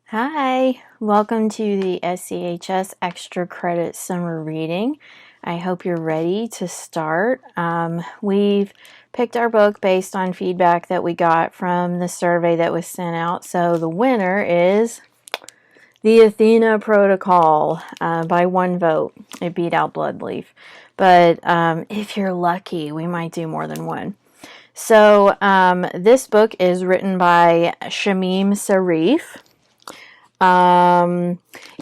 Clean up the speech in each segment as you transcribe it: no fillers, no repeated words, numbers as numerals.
Hi, welcome to the SCHS Extra Credit Summer Reading. I hope you're ready to start. We've picked our book based on feedback that we got from the survey that was sent out. So the winner is the Athena Protocol by one vote. It beat out Bloodleaf. But if you're lucky, we might do more than one. So this book is written by Shamim Sarif.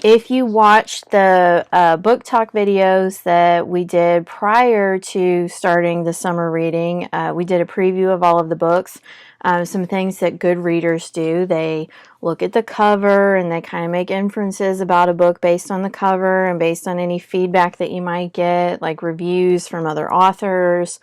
If you watched the book talk videos that we did prior to starting the summer reading, we did a preview of all of the books. Some things that good readers do. They look at the cover and they kind of make inferences about a book based on the cover and based on any feedback that you might get, like reviews from other authors.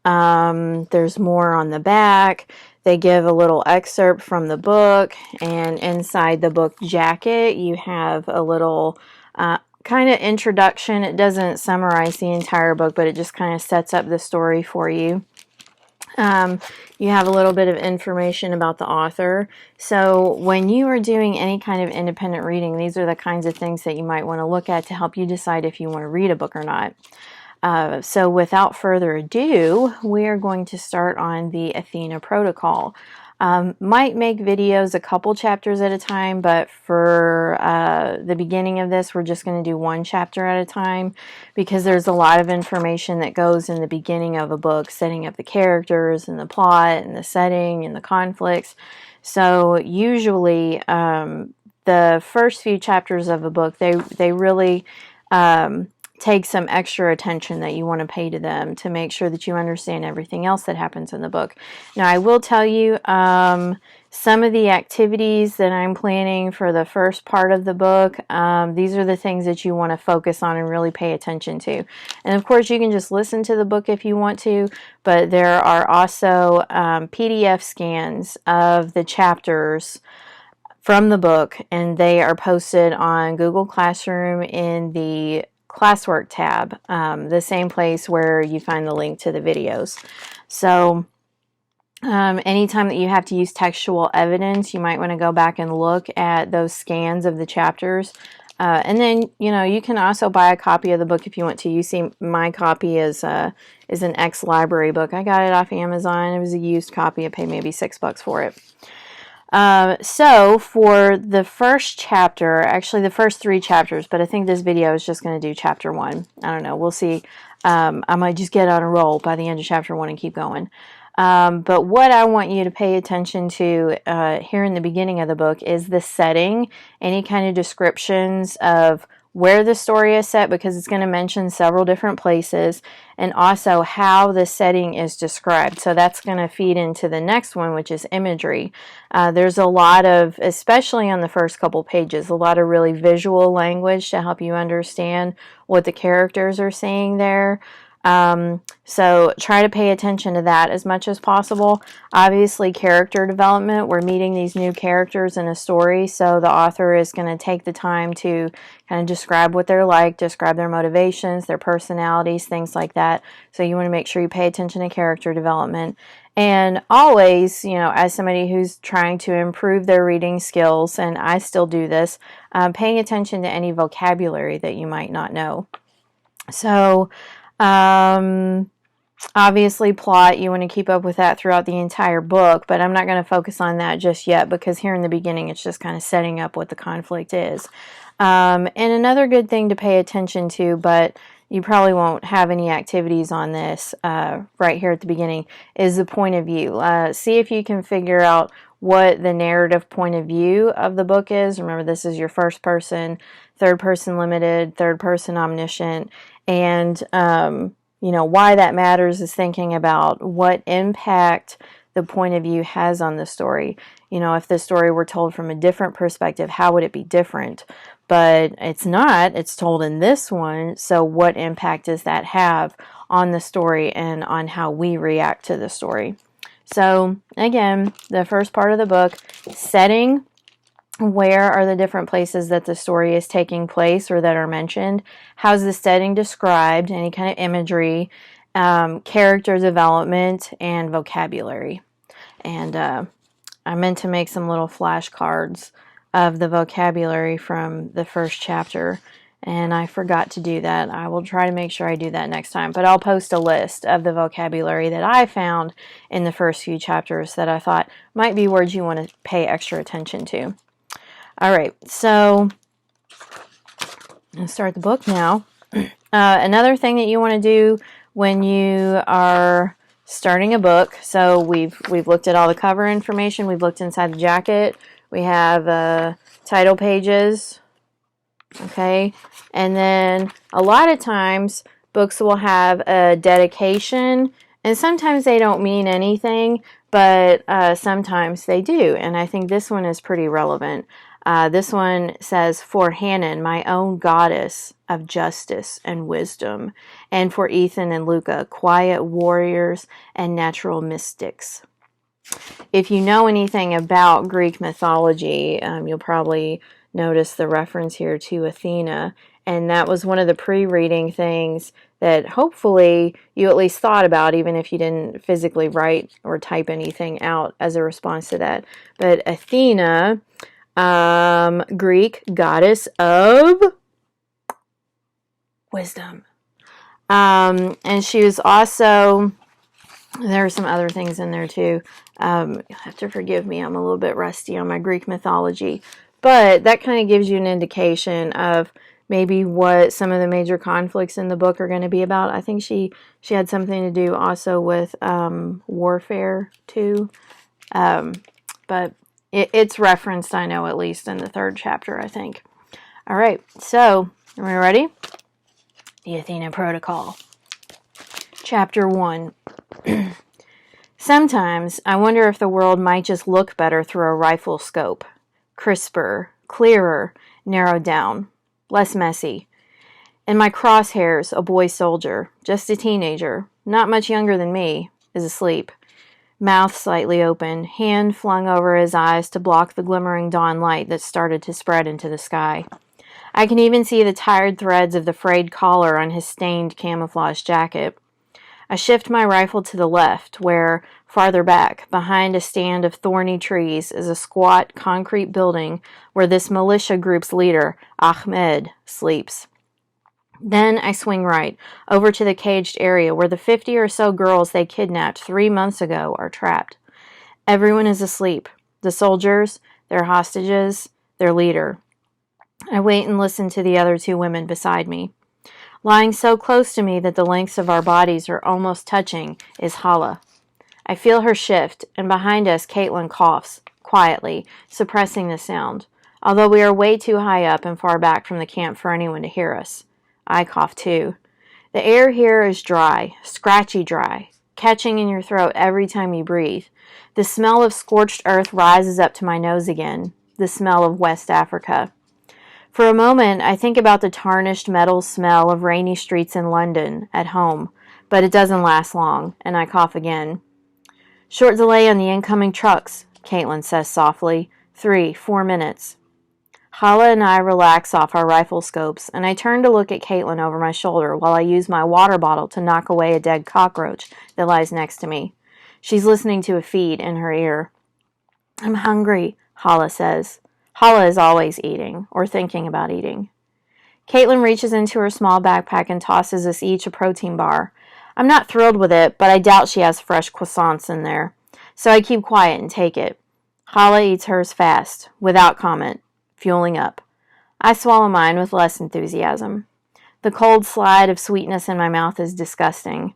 There's more on the back. They give a little excerpt from the book, and inside the book jacket you have a little kind of introduction. It doesn't summarize the entire book, but it just kind of sets up the story for you. You have a little bit of information about the author. So when you are doing any kind of independent reading, these are the kinds of things that you might want to look at to help you decide if you want to read a book or not. So without further ado, we are going to start on the Athena Protocol. Might make videos a couple chapters at a time, but for the beginning of this, we're just going to do one chapter at a time because there's a lot of information that goes in the beginning of a book, setting up the characters and the plot and the setting and the conflicts. So usually the first few chapters of a book, they really take some extra attention that you want to pay to them to make sure that you understand everything else that happens in the book. Now, I will tell you some of the activities that I'm planning for the first part of the book. These are the things that you want to focus on and really pay attention to. And of course, you can just listen to the book if you want to, but there are also PDF scans of the chapters from the book, and they are posted on Google Classroom in the classwork tab, the same place where you find the link to the videos. So anytime that you have to use textual evidence, you might want to go back and look at those scans of the chapters. And then, you can also buy a copy of the book if you want to. You see my copy is an ex-library book. I got it off Amazon. It was a used copy. I paid maybe $6 for it. So for the first chapter, actually the first 3 chapters, but I think this video is just going to do chapter 1. I don't know. We'll see. I might just get on a roll by the end of chapter 1 and keep going. But what I want you to pay attention to here in the beginning of the book is the setting, any kind of descriptions of where the story is set, because it's going to mention several different places, and also how the setting is described. So that's going to feed into the next one, which is imagery. There's a lot of, especially on the first couple pages, a lot of really visual language to help you understand what the characters are saying there. So try to pay attention to that as much as possible. Obviously, character development, we're meeting these new characters in a story, so the author is going to take the time to kind of describe what they're like, describe their motivations, their personalities, things like that. So you want to make sure you pay attention to character development. And always, as somebody who's trying to improve their reading skills, and I still do this, paying attention to any vocabulary that you might not know. So obviously plot, you want to keep up with that throughout the entire book, but I'm not going to focus on that just yet because here in the beginning it's just kind of setting up what the conflict is. And another good thing to pay attention to, but you probably won't have any activities on this right here at the beginning, is the point of view. See if you can figure out what the narrative point of view of the book is. Remember, this is your first person, third person limited, third person omniscient, and why that matters is thinking about what impact the point of view has on the story. If the story were told from a different perspective, how would it be different? But it's not. It's told in this one, so what impact does that have on the story and on how we react to the story? So again, the first part of the book, setting. Where are the different places that the story is taking place or that are mentioned? How's the setting described? Any kind of imagery, character development, and vocabulary. And I meant to make some little flashcards of the vocabulary from the first chapter, and I forgot to do that. I will try to make sure I do that next time, but I'll post a list of the vocabulary that I found in the first few chapters that I thought might be words you want to pay extra attention to. All right, so I'll start the book now. Another thing that you want to do when you are starting a book, so we've looked at all the cover information, we've looked inside the jacket, we have title pages, okay, and then a lot of times books will have a dedication, and sometimes they don't mean anything, but sometimes they do, and I think this one is pretty relevant. This one says, "For Hannon, my own goddess of justice and wisdom, and for Ethan and Luca, quiet warriors and natural mystics." If you know anything about Greek mythology, you'll probably notice the reference here to Athena, and that was one of the pre-reading things that hopefully you at least thought about, even if you didn't physically write or type anything out as a response to that. But Athena, Greek goddess of wisdom. And she was also, there are some other things in there too. You'll have to forgive me, I'm a little bit rusty on my Greek mythology. But that kind of gives you an indication of maybe what some of the major conflicts in the book are going to be about. I think she had something to do also with warfare too. But it's referenced, I know, at least in the third chapter, I think. All right, so are we ready? The Athena Protocol. Chapter 1. Sometimes I wonder if the world might just look better through a rifle scope. Crisper, clearer, narrowed down, less messy. In my crosshairs, a boy soldier, just a teenager, not much younger than me, is asleep. Mouth slightly open, hand flung over his eyes to block the glimmering dawn light that started to spread into the sky. I can even see the tired threads of the frayed collar on his stained camouflage jacket. I shift my rifle to the left, where, farther back, behind a stand of thorny trees, is a squat concrete building where this militia group's leader, Ahmed, sleeps. Then I swing right, over to the caged area where the 50 or so girls they kidnapped 3 months ago are trapped. Everyone is asleep. The soldiers, their hostages, their leader. I wait and listen to the other 2 women beside me. Lying so close to me that the lengths of our bodies are almost touching is Hala. I feel her shift, and behind us Caitlin coughs, quietly, suppressing the sound, although we are way too high up and far back from the camp for anyone to hear us. I cough too. The air here is dry, scratchy dry, catching in your throat every time you breathe. The smell of scorched earth rises up to my nose again, the smell of West Africa. For a moment, I think about the tarnished metal smell of rainy streets in London, at home, but it doesn't last long, and I cough again. "Short delay on the incoming trucks," Caitlin says softly. 3-4 minutes. Hala and I relax off our rifle scopes, and I turn to look at Caitlin over my shoulder while I use my water bottle to knock away a dead cockroach that lies next to me. She's listening to a feed in her ear. "I'm hungry," Hala says. Hala is always eating, or thinking about eating. Caitlin reaches into her small backpack and tosses us each a protein bar. I'm not thrilled with it, but I doubt she has fresh croissants in there, so I keep quiet and take it. Hala eats hers fast, without comment, fueling up. I swallow mine with less enthusiasm. The cold slide of sweetness in my mouth is disgusting.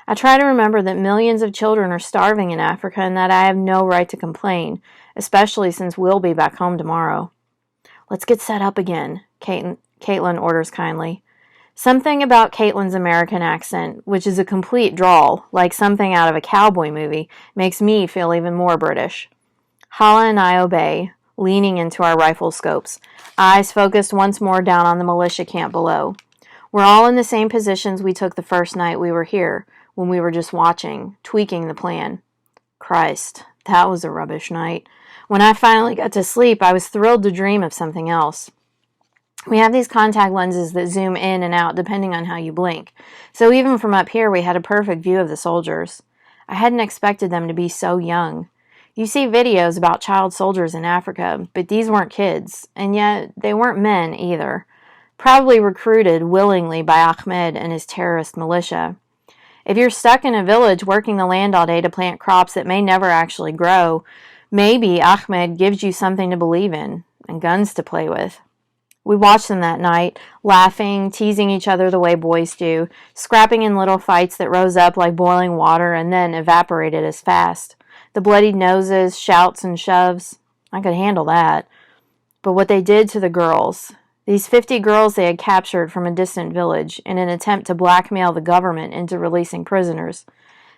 I try to remember that millions of children are starving in Africa and that I have no right to complain, especially since we'll be back home tomorrow. "Let's get set up again," Caitlin orders kindly. Something about Caitlin's American accent, which is a complete drawl, like something out of a cowboy movie, makes me feel even more British. Hala and I obey, leaning into our rifle scopes, eyes focused once more down on the militia camp below. We're all in the same positions we took the first night we were here, when we were just watching, tweaking the plan. Christ, that was a rubbish night. When I finally got to sleep, I was thrilled to dream of something else. We have these contact lenses that zoom in and out depending on how you blink. So even from up here, we had a perfect view of the soldiers. I hadn't expected them to be so young. You see videos about child soldiers in Africa, but these weren't kids, and yet they weren't men either. Probably recruited willingly by Ahmed and his terrorist militia. If you're stuck in a village working the land all day to plant crops that may never actually grow, maybe Ahmed gives you something to believe in and guns to play with. We watched them that night, laughing, teasing each other the way boys do, scrapping in little fights that rose up like boiling water and then evaporated as fast. The bloodied noses, shouts, and shoves. I could handle that. But what they did to the girls, these 50 girls they had captured from a distant village in an attempt to blackmail the government into releasing prisoners.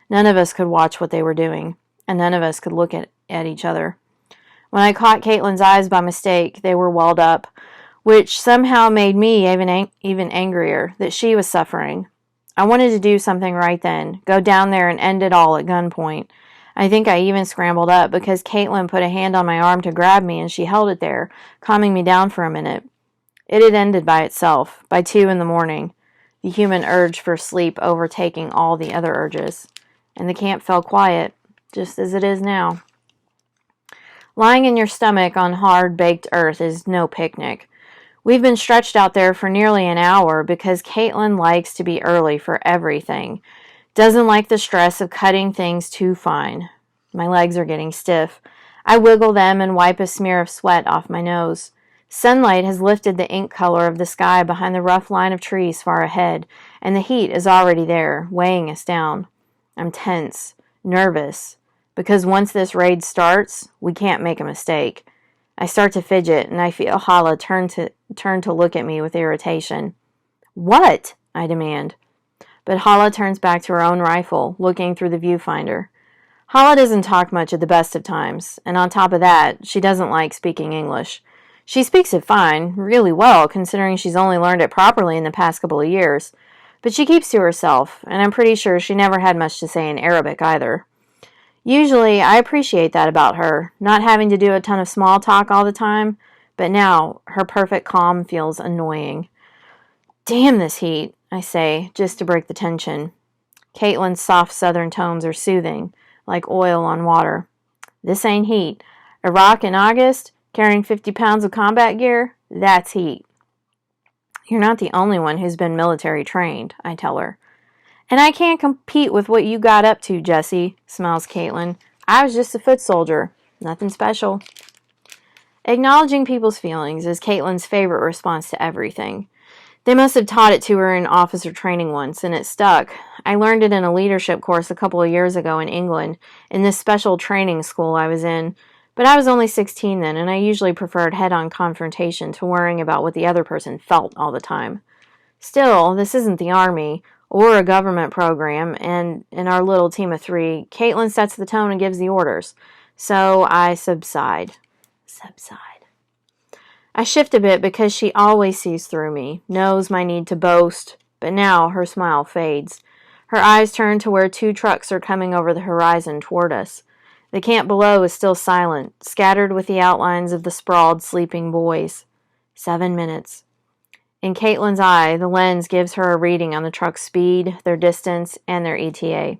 None of us could watch what they were doing, and none of us could look at each other. When I caught Caitlin's eyes by mistake, they were welled up, which somehow made me even angrier that she was suffering. I wanted to do something right then, go down there and end it all at gunpoint. I think I even scrambled up because Caitlin put a hand on my arm to grab me and she held it there, calming me down for a minute. It had ended by itself, by 2 a.m, the human urge for sleep overtaking all the other urges. And the camp fell quiet, just as it is now. Lying in your stomach on hard, baked earth is no picnic. We've been stretched out there for nearly an hour because Caitlin likes to be early for everything. Doesn't like the stress of cutting things too fine. My legs are getting stiff. I wiggle them and wipe a smear of sweat off my nose. Sunlight has lifted the ink color of the sky behind the rough line of trees far ahead, and the heat is already there, weighing us down. I'm tense, nervous, because once this raid starts, we can't make a mistake. I start to fidget, and I feel Hala turn to look at me with irritation. "What?" I demand. But Hala turns back to her own rifle, looking through the viewfinder. Hala doesn't talk much at the best of times, and on top of that, she doesn't like speaking English. She speaks it fine, really well, considering she's only learned it properly in the past couple of years. But she keeps to herself, and I'm pretty sure she never had much to say in Arabic either. Usually, I appreciate that about her, not having to do a ton of small talk all the time, but now her perfect calm feels annoying. "Damn this heat," I say, just to break the tension. Caitlin's soft southern tones are soothing, like oil on water. "This ain't heat. Iraq in August, carrying 50 pounds of combat gear, that's heat." "You're not the only one who's been military trained," I tell her. "And I can't compete with what you got up to, Jessie," smiles Caitlin. "I was just a foot soldier. Nothing special." Acknowledging people's feelings is Caitlin's favorite response to everything. They must have taught it to her in officer training once, and it stuck. I learned it in a leadership course a couple of years ago in England, in this special training school I was in. But I was only 16 then, and I usually preferred head-on confrontation to worrying about what the other person felt all the time. Still, this isn't the Army, or a government program, and in our little team of 3, Caitlin sets the tone and gives the orders. So I subside. I shift a bit because she always sees through me, knows my need to boast, but now her smile fades. Her eyes turn to where 2 trucks are coming over the horizon toward us. The camp below is still silent, scattered with the outlines of the sprawled, sleeping boys. 7 minutes. In Caitlin's eye, the lens gives her a reading on the truck's speed, their distance, and their ETA.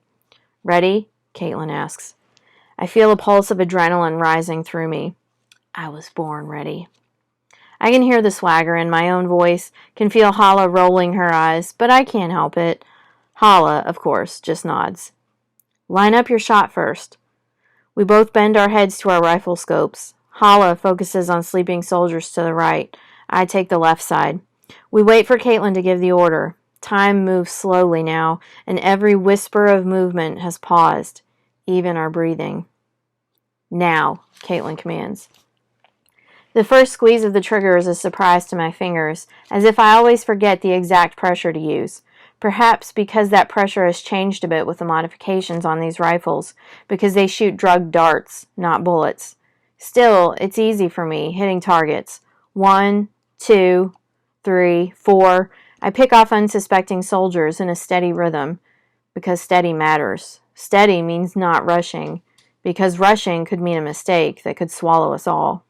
"Ready?" Caitlin asks. I feel a pulse of adrenaline rising through me. I was born ready. I can hear the swagger in my own voice, can feel Hala rolling her eyes, but I can't help it. Hala, of course, just nods. "Line up your shot first." We both bend our heads to our rifle scopes. Hala focuses on sleeping soldiers to the right. I take the left side. We wait for Caitlin to give the order. Time moves slowly now, and every whisper of movement has paused, even our breathing. "Now," Caitlin commands. The first squeeze of the trigger is a surprise to my fingers, as if I always forget the exact pressure to use. Perhaps because that pressure has changed a bit with the modifications on these rifles, because they shoot drugged darts, not bullets. Still, it's easy for me, hitting targets. 1, 2, 3, 4. I pick off unsuspecting soldiers in a steady rhythm, because steady matters. Steady means not rushing, because rushing could mean a mistake that could swallow us all.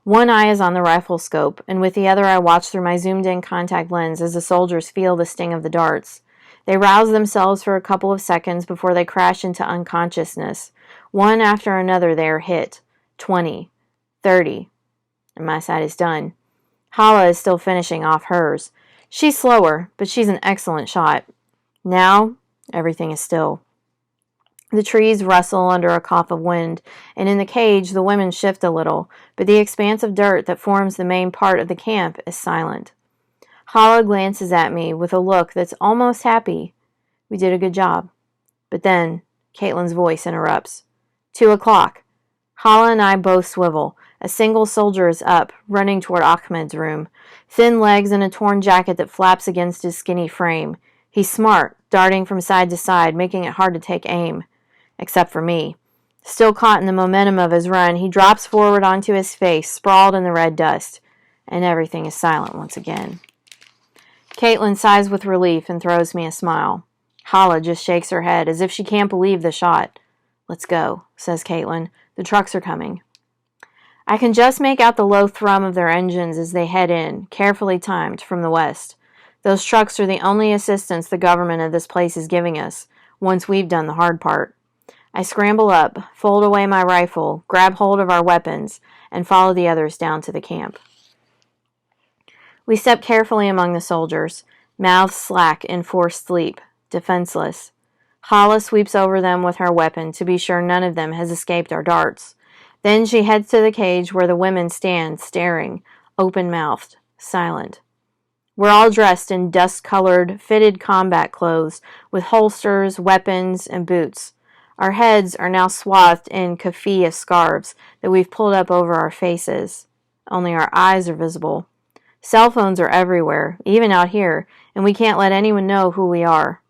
One eye is on the rifle scope, and with the other I watch through my zoomed-in contact lens as the soldiers feel the sting of the darts. They rouse themselves for a couple of seconds before they crash into unconsciousness. One after another they are hit. 20, 30, and my side is done. Hala is still finishing off hers. She's slower, but she's an excellent shot. Now, everything is still. The trees rustle under a cough of wind, and in the cage the women shift a little, but the expanse of dirt that forms the main part of the camp is silent. Hala glances at me with a look that's almost happy. We did a good job. But then, Caitlin's voice interrupts. 2:00. Hala and I both swivel. A single soldier is up, running toward Ahmed's room. Thin legs and a torn jacket that flaps against his skinny frame. He's smart, darting from side to side, making it hard to take aim. Except for me. Still caught in the momentum of his run, he drops forward onto his face, sprawled in the red dust. And everything is silent once again. Caitlin sighs with relief and throws me a smile. Hala just shakes her head as if she can't believe the shot. "Let's go," says Caitlin. "The trucks are coming." I can just make out the low thrum of their engines as they head in, carefully timed, from the west. Those trucks are the only assistance the government of this place is giving us, once we've done the hard part. I scramble up, fold away my rifle, grab hold of our weapons, and follow the others down to the camp. We step carefully among the soldiers, mouths slack in forced sleep, defenseless. Hala sweeps over them with her weapon to be sure none of them has escaped our darts. Then she heads to the cage where the women stand, staring, open-mouthed, silent. We're all dressed in dust-colored, fitted combat clothes with holsters, weapons, and boots. Our heads are now swathed in keffiyeh scarves that we've pulled up over our faces. Only our eyes are visible. Cell phones are everywhere, even out here, and we can't let anyone know who we are.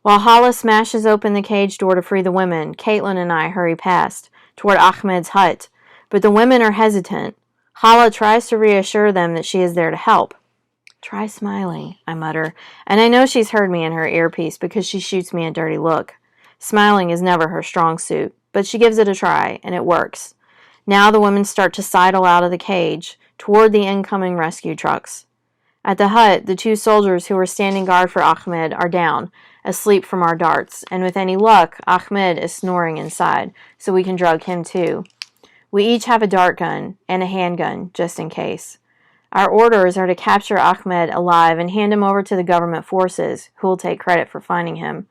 While Hala smashes open the cage door to free the women, Caitlin and I hurry past, toward Ahmed's hut, but the women are hesitant. Hala tries to reassure them that she is there to help. "Try smiling," I mutter, and I know she's heard me in her earpiece because she shoots me a dirty look. Smiling is never her strong suit, but she gives it a try, and it works. Now the women start to sidle out of the cage, toward the incoming rescue trucks. At the hut, the 2 soldiers who were standing guard for Ahmed are down, asleep from our darts, and with any luck, Ahmed is snoring inside, so we can drug him too. We each have a dart gun and a handgun, just in case. Our orders are to capture Ahmed alive and hand him over to the government forces, who will take credit for finding him.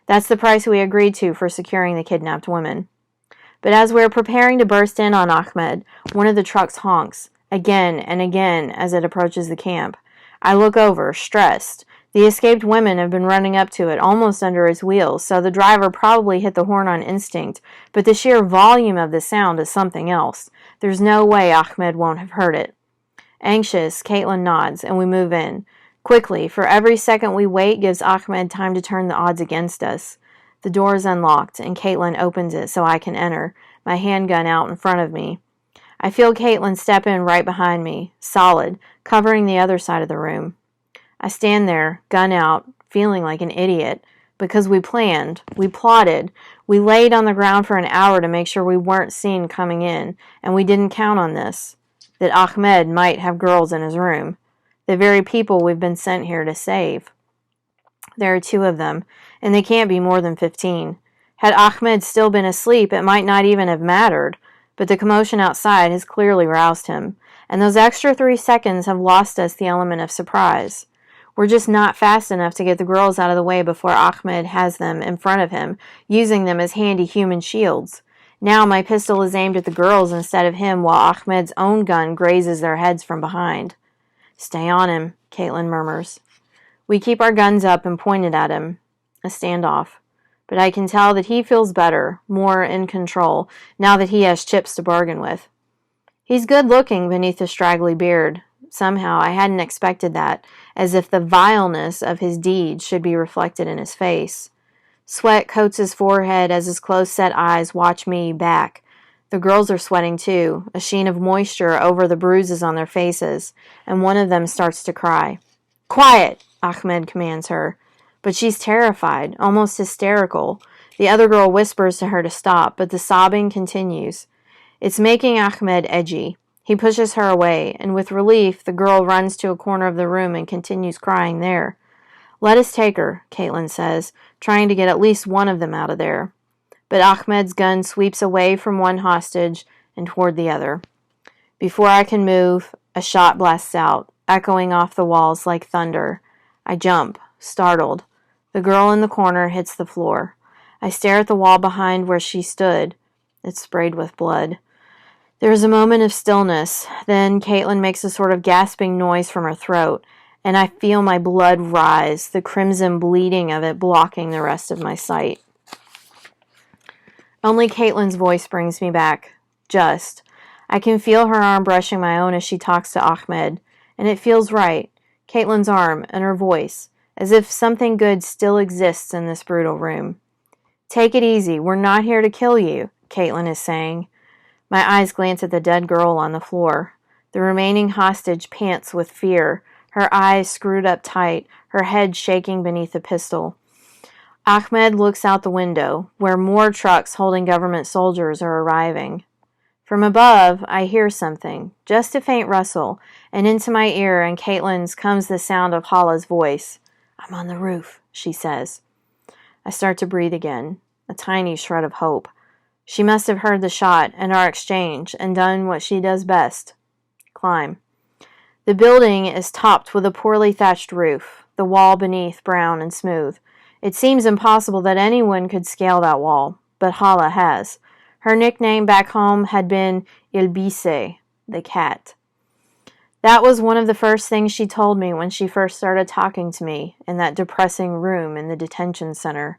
That's the price we agreed to for securing the kidnapped women. But as we're preparing to burst in on Ahmed, one of the trucks honks, again and again as it approaches the camp. I look over, stressed. The escaped women have been running up to it, almost under its wheels, so the driver probably hit the horn on instinct, but the sheer volume of the sound is something else. There's no way Ahmed won't have heard it. Anxious, Caitlin nods, and we move in. Quickly, for every second we wait gives Ahmed time to turn the odds against us. The door is unlocked, and Caitlin opens it so I can enter, my handgun out in front of me. I feel Caitlin step in right behind me, solid, covering the other side of the room. I stand there, gun out, feeling like an idiot, because we planned, we plotted, we laid on the ground for an hour to make sure we weren't seen coming in, and we didn't count on this, that Ahmed might have girls in his room, the very people we've been sent here to save. There are 2 of them, and they can't be more than 15. Had Ahmed still been asleep, it might not even have mattered, but the commotion outside has clearly roused him, and those extra 3 seconds have lost us the element of surprise. We're just not fast enough to get the girls out of the way before Ahmed has them in front of him, using them as handy human shields. Now my pistol is aimed at the girls instead of him, while Ahmed's own gun grazes their heads from behind. "Stay on him," Caitlin murmurs. We keep our guns up and pointed at him. A standoff. But I can tell that he feels better, more in control, now that he has chips to bargain with. He's good-looking beneath his straggly beard. Somehow I hadn't expected that, as if the vileness of his deeds should be reflected in his face. Sweat coats his forehead as his close-set eyes watch me back. The girls are sweating too, a sheen of moisture over the bruises on their faces, and one of them starts to cry. "Quiet!" Ahmed commands her. But she's terrified, almost hysterical. The other girl whispers to her to stop, but the sobbing continues. It's making Ahmed edgy. He pushes her away, and with relief, the girl runs to a corner of the room and continues crying there. Let us take her, Caitlin says, trying to get at least one of them out of there. But Ahmed's gun sweeps away from one hostage and toward the other. Before I can move, a shot blasts out, echoing off the walls like thunder. I jump, startled. The girl in the corner hits the floor. I stare at the wall behind where she stood. It's sprayed with blood. There is a moment of stillness. Then Caitlin makes a sort of gasping noise from her throat, and I feel my blood rise, the crimson bleeding of it blocking the rest of my sight. Only Caitlin's voice brings me back. Just. I can feel her arm brushing my own as she talks to Ahmed, and it feels right. Caitlin's arm and her voice, as if something good still exists in this brutal room. Take it easy. We're not here to kill you, Caitlin is saying. My eyes glance at the dead girl on the floor. The remaining hostage pants with fear, her eyes screwed up tight, her head shaking beneath the pistol. Ahmed looks out the window, where more trucks holding government soldiers are arriving. From above, I hear something, just a faint rustle, and into my ear and Caitlin's comes the sound of Hala's voice. I'm on the roof, she says. I start to breathe again, a tiny shred of hope. She must have heard the shot and our exchange and done what she does best. Climb. The building is topped with a poorly thatched roof, the wall beneath brown and smooth. It seems impossible that anyone could scale that wall, but Hala has. Her nickname back home had been Il Bice, the cat. That was one of the first things she told me when she first started talking to me in that depressing room in the detention center.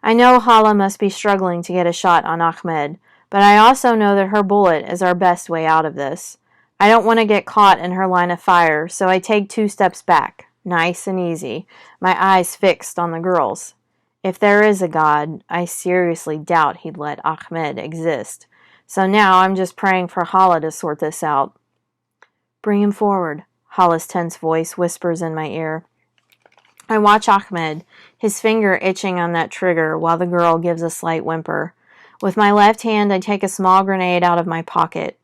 I know Hala must be struggling to get a shot on Ahmed, but I also know that her bullet is our best way out of this. I don't want to get caught in her line of fire, so I take 2 steps back, nice and easy, my eyes fixed on the girls. If there is a God, I seriously doubt he'd let Ahmed exist. So now I'm just praying for Hala to sort this out. Bring him forward, Hala's tense voice whispers in my ear. I watch Ahmed, his finger itching on that trigger while the girl gives a slight whimper. With my left hand, I take a small grenade out of my pocket.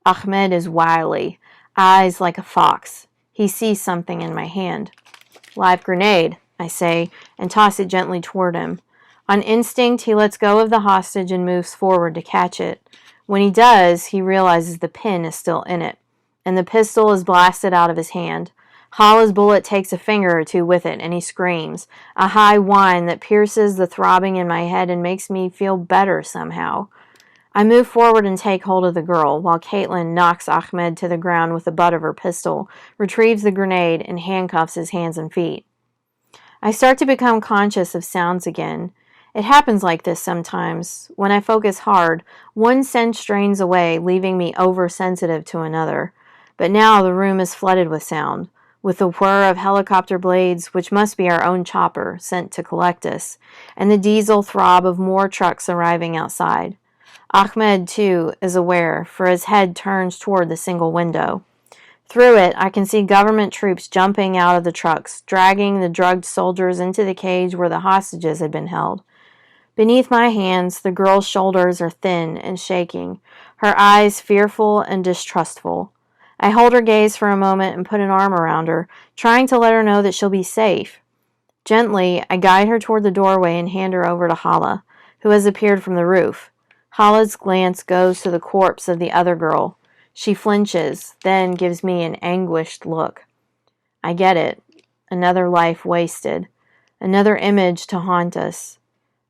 Ahmed is wily, eyes like a fox. He sees something in my hand. Live grenade, I say, and toss it gently toward him. On instinct, he lets go of the hostage and moves forward to catch it. When he does, he realizes the pin is still in it, and the pistol is blasted out of his hand. Hala's bullet takes a finger or two with it, and he screams, a high whine that pierces the throbbing in my head and makes me feel better somehow. I move forward and take hold of the girl, while Caitlin knocks Ahmed to the ground with the butt of her pistol, retrieves the grenade, and handcuffs his hands and feet. I start to become conscious of sounds again. It happens like this sometimes. When I focus hard, one sense strains away, leaving me oversensitive to another. But now the room is flooded with sound, with the whir of helicopter blades, which must be our own chopper, sent to collect us, and the diesel throb of more trucks arriving outside. Ahmed, too, is aware, for his head turns toward the single window. Through it, I can see government troops jumping out of the trucks, dragging the drugged soldiers into the cage where the hostages had been held. Beneath my hands, the girl's shoulders are thin and shaking, her eyes fearful and distrustful. I hold her gaze for a moment and put an arm around her, trying to let her know that she'll be safe. Gently, I guide her toward the doorway and hand her over to Hala, who has appeared from the roof. Hala's glance goes to the corpse of the other girl. She flinches, then gives me an anguished look. I get it. Another life wasted. Another image to haunt us.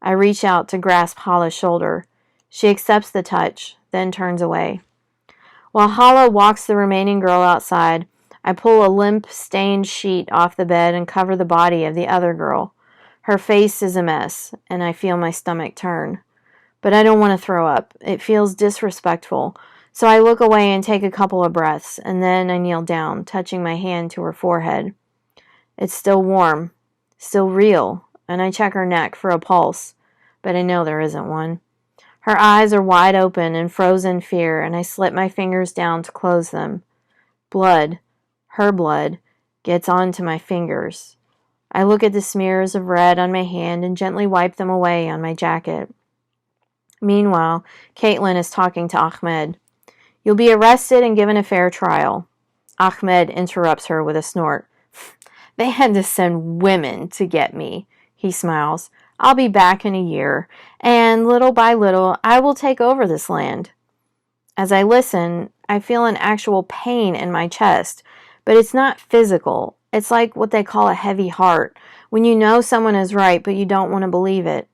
I reach out to grasp Hala's shoulder. She accepts the touch, then turns away. While Hala walks the remaining girl outside, I pull a limp, stained sheet off the bed and cover the body of the other girl. Her face is a mess, and I feel my stomach turn. But I don't want to throw up. It feels disrespectful. So I look away and take a couple of breaths, and then I kneel down, touching my hand to her forehead. It's still warm, still real, and I check her neck for a pulse, but I know there isn't one. Her eyes are wide open in frozen fear, and I slip my fingers down to close them. Blood, her blood, gets onto my fingers. I look at the smears of red on my hand and gently wipe them away on my jacket. Meanwhile, Caitlin is talking to Ahmed. You'll be arrested and given a fair trial. Ahmed interrupts her with a snort. They had to send women to get me. He smiles. I'll be back in a year, and little by little, I will take over this land. As I listen, I feel an actual pain in my chest, but it's not physical. It's like what they call a heavy heart, when you know someone is right, but you don't want to believe it.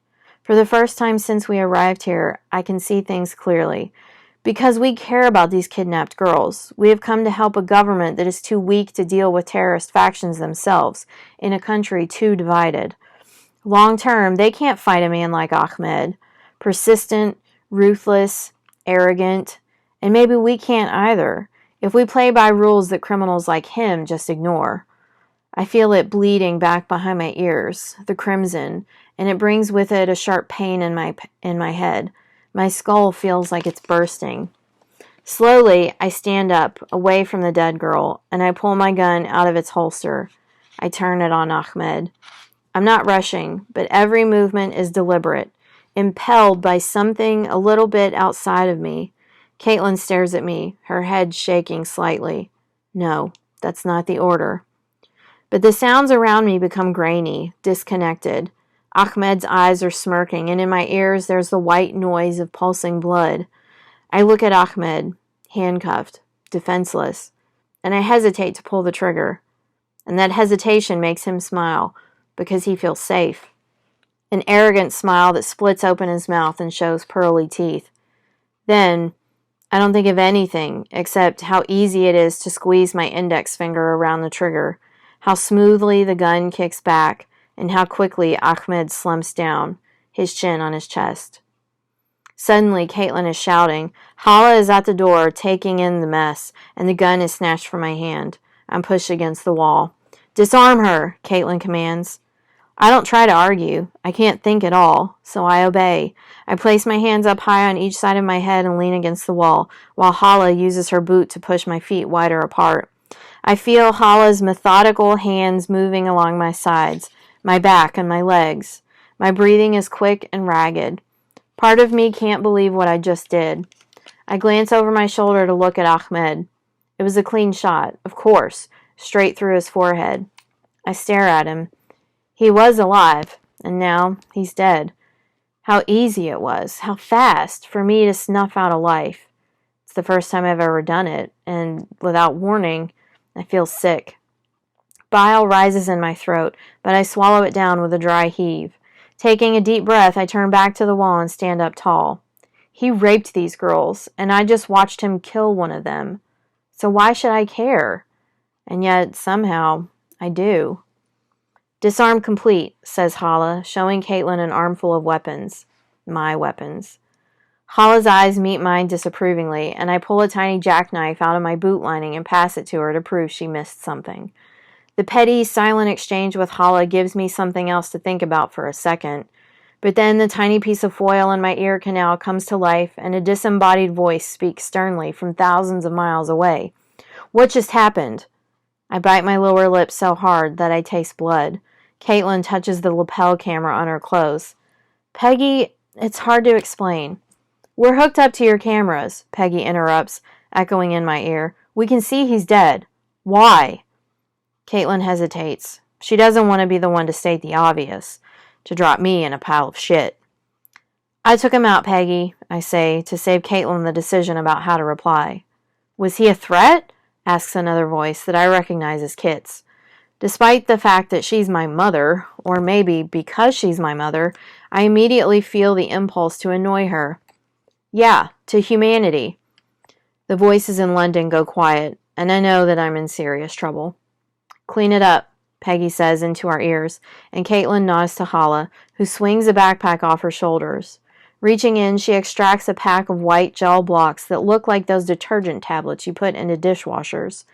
For the first time since we arrived here, I can see things clearly. Because we care about these kidnapped girls, we have come to help a government that is too weak to deal with terrorist factions themselves, in a country too divided. Long term, they can't fight a man like Ahmed. Persistent, ruthless, arrogant, and maybe we can't either, if we play by rules that criminals like him just ignore. I feel it bleeding back behind my ears, the crimson, and it brings with it a sharp pain in my head. My skull feels like it's bursting. Slowly, I stand up, away from the dead girl, and I pull my gun out of its holster. I turn it on Ahmed. I'm not rushing, but every movement is deliberate, impelled by something a little bit outside of me. Caitlin stares at me, her head shaking slightly. No, that's not the order. But the sounds around me become grainy, disconnected. Ahmed's eyes are smirking, and in my ears there's the white noise of pulsing blood. I look at Ahmed, handcuffed, defenseless, and I hesitate to pull the trigger. And that hesitation makes him smile, because he feels safe. An arrogant smile that splits open his mouth and shows pearly teeth. Then, I don't think of anything except how easy it is to squeeze my index finger around the trigger, how smoothly the gun kicks back, and how quickly Ahmed slumps down, his chin on his chest. Suddenly, Caitlin is shouting. Hala is at the door, taking in the mess, and the gun is snatched from my hand. I'm pushed against the wall. Disarm her, Caitlin commands. I don't try to argue. I can't think at all, so I obey. I place my hands up high on each side of my head and lean against the wall, while Hala uses her boot to push my feet wider apart. I feel Hala's methodical hands moving along my sides, my back, and my legs. My breathing is quick and ragged. Part of me can't believe what I just did. I glance over my shoulder to look at Ahmed. It was a clean shot, of course, straight through his forehead. I stare at him. He was alive, and now he's dead. How easy it was, how fast for me to snuff out a life. It's the first time I've ever done it, and without warning, I feel sick. Bile rises in my throat, but I swallow it down with a dry heave. Taking a deep breath, I turn back to the wall and stand up tall. He raped these girls, and I just watched him kill one of them. So why should I care? And yet, somehow, I do. Disarm complete, says Hala, showing Caitlin an armful of weapons. My weapons. Hala's eyes meet mine disapprovingly, and I pull a tiny jackknife out of my boot lining and pass it to her to prove she missed something. The petty, silent exchange with Hala gives me something else to think about for a second. But then the tiny piece of foil in my ear canal comes to life, and a disembodied voice speaks sternly from thousands of miles away. What just happened? I bite my lower lip so hard that I taste blood. Caitlin touches the lapel camera on her clothes. Peggy, it's hard to explain. We're hooked up to your cameras, Peggy interrupts, echoing in my ear. We can see he's dead. Why? Caitlin hesitates. She doesn't want to be the one to state the obvious, to drop me in a pile of shit. I took him out, Peggy, I say, to save Caitlin the decision about how to reply. Was he a threat? Asks another voice that I recognize as Kit's. Despite the fact that she's my mother, or maybe because she's my mother, I immediately feel the impulse to annoy her. Yeah, to humanity. The voices in London go quiet, and I know that I'm in serious trouble. Clean it up, Peggy says into our ears, and Caitlin nods to Hala, who swings a backpack off her shoulders. Reaching in, she extracts a pack of white gel blocks that look like those detergent tablets you put into dishwashers.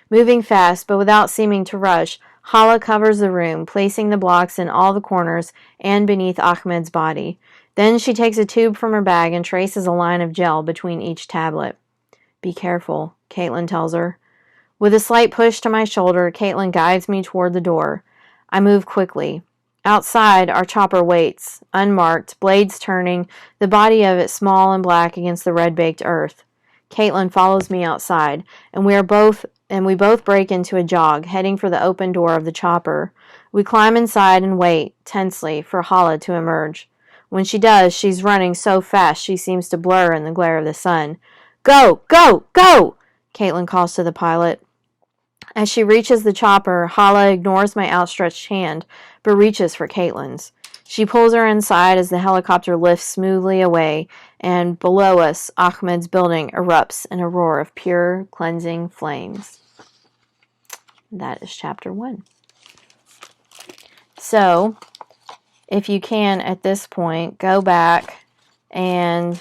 Moving fast, but without seeming to rush, Hala covers the room, placing the blocks in all the corners and beneath Ahmed's body. Then she takes a tube from her bag and traces a line of gel between each tablet. Be careful, Caitlin tells her. With a slight push to my shoulder, Caitlin guides me toward the door. I move quickly. Outside, our chopper waits, unmarked, blades turning, the body of it small and black against the red-baked earth. Caitlin follows me outside, and we are both and we both break into a jog, heading for the open door of the chopper. We climb inside and wait, tensely, for Hala to emerge. When she does, she's running so fast she seems to blur in the glare of the sun. Go! Go! Go! Caitlin calls to the pilot. As she reaches the chopper, Hala ignores my outstretched hand, but reaches for Caitlin's. She pulls her inside as the helicopter lifts smoothly away, and below us, Ahmed's building erupts in a roar of pure, cleansing flames. That is chapter 1. So, if you can, at this point, go back and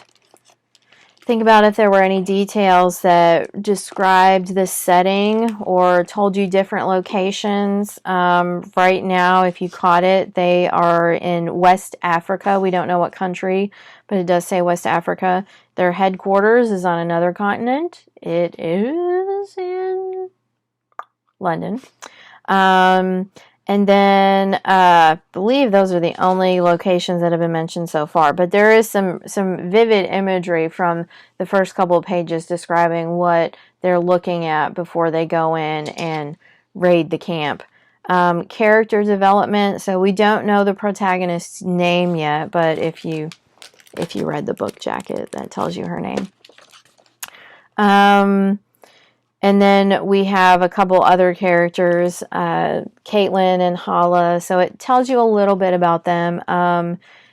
think about if there were any details that described the setting or told you different locations. Right now, if you caught it, they are in West Africa. We don't know what country, but it does say West Africa. Their headquarters is on another continent. It is in London. And then I believe those are the only locations that have been mentioned so far. But there is some vivid imagery from the first couple of pages describing what they're looking at before they go in and raid the camp. Character development. So we don't know the protagonist's name yet, but if you read the book jacket, that tells you her name. And then we have a couple other characters, Caitlin and Hala. So it tells you a little bit about them.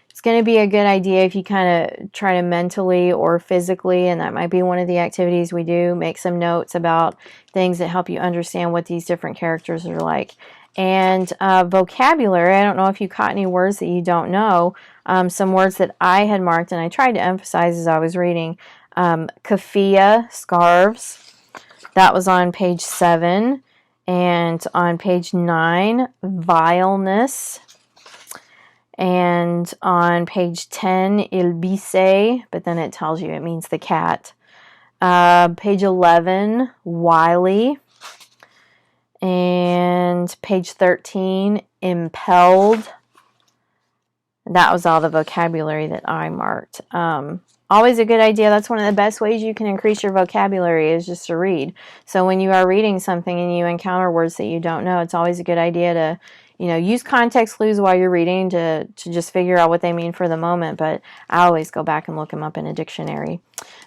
It's going to be a good idea if you kind of try to mentally or physically, and that might be one of the activities we do, make some notes about things that help you understand what these different characters are like. And vocabulary, I don't know if you caught any words that you don't know. Some words that I had marked, and I tried to emphasize as I was reading. Keffiyeh, scarves. That was on page 7. And on page 9, vileness. And on page 10, ilbise, but then it tells you it means the cat. Page 11, wily. And page 13, impelled. That was all the vocabulary that I marked. Always a good idea. That's one of the best ways you can increase your vocabulary is just to read. So when you are reading something and you encounter words that you don't know, it's always a good idea to, use context clues while you're reading to just figure out what they mean for the moment. But I always go back and look them up in a dictionary.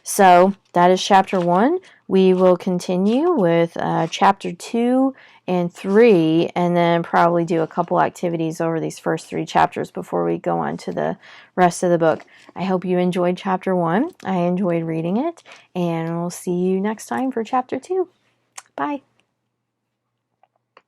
So that is chapter 1. We will continue with chapter 2 and 3, and then probably do a couple activities over these first 3 chapters before we go on to the rest of the book. I hope you enjoyed chapter 1. I enjoyed reading it, and we'll see you next time for chapter 2. Bye.